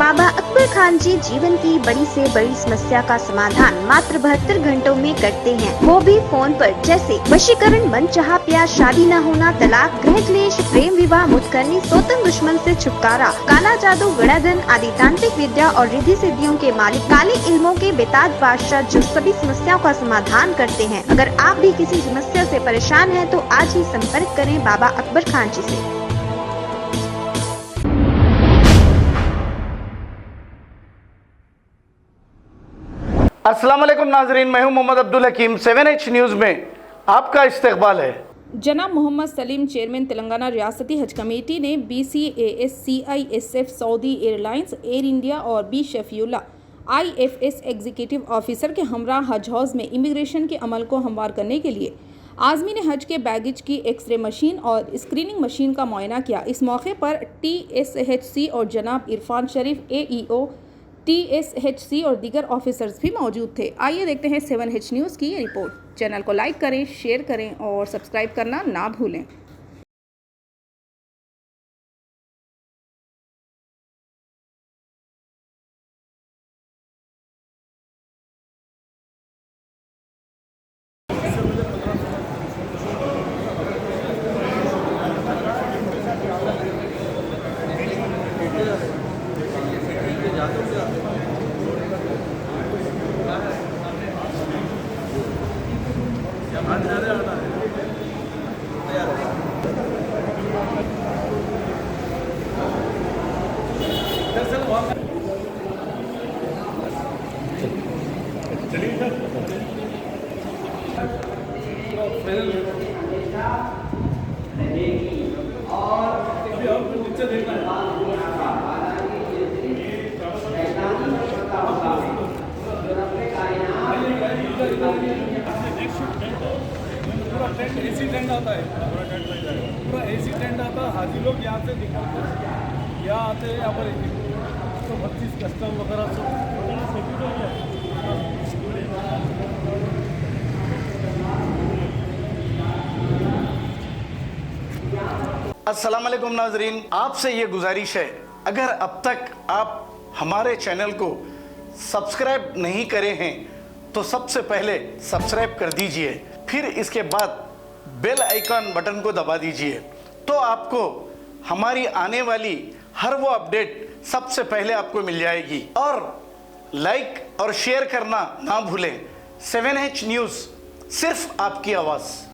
बाबा अकबर खान जी जीवन की बड़ी से बड़ी समस्या का समाधान मात्र 72 घंटों में करते हैं, वो भी फोन पर। जैसे वशीकरण, मनचाहा प्यार, शादी न होना, तलाक, गृह क्लेश, प्रेम विवाह, मुतकरनी, सोतन दुश्मन से छुटकारा, काला जादू, गणाधन आदि तांत्रिक विद्या और रिद्धि सिद्धियों के मालिक काले इल्मों के बेताज बादशाह जो सभी समस्याओं का समाधान करते हैं। अगर आप भी किसी समस्या से परेशान हैं तो आज ही संपर्क करें बाबा अकबर खान जी से। अस्सलाम वालेकुम नाजरीन, मैं हूं मोहम्मद अब्दुल हकीम। 7H न्यूज़ में आपका इस्तकबाल है। जनाब मोहम्मद सलीम, चेयरमैन तेलंगाना रियासती हज कमेटी ने BCAS, CISF, Saudi Airlines, Air India और B Shafiullah IFS executive officer के हमरा हज हाउस में इमिग्रेशन के अमल को हमवार करने के लिए आज़मीन हज के बैगेज की एक्सरे मशीन और स्क्रीनिंग मशीन का मुआयना किया। इस मौके पर TSHC और जनाब इरफान शरीफ AEO TSHC और दीगर ऑफिसर्स भी मौजूद थे। आइए देखते हैं 7H न्यूज़ की ये रिपोर्ट। चैनल को लाइक करें, शेयर करें और सब्सक्राइब करना ना भूलें। पूरा टेंट AC टेंट आता है, पूरा AC टेंट आता है। हाजी लोग यहाँ से निकल कर यहाँ आते हैं, यहाँ पर तो 32 कस्टम वगैरह सब। अस्सलाम वालेकुम नाजरीन, आपसे ये गुजारिश है, अगर अब तक आप हमारे चैनल को सब्सक्राइब नहीं करे हैं तो सबसे पहले सब्सक्राइब कर दीजिए, फिर इसके बाद बेल आइकन बटन को दबा दीजिए, तो आपको हमारी आने वाली हर वो अपडेट सबसे पहले आपको मिल जाएगी। और लाइक और शेयर करना ना भूलें। 7H न्यूज़, सिर्फ आपकी आवाज़।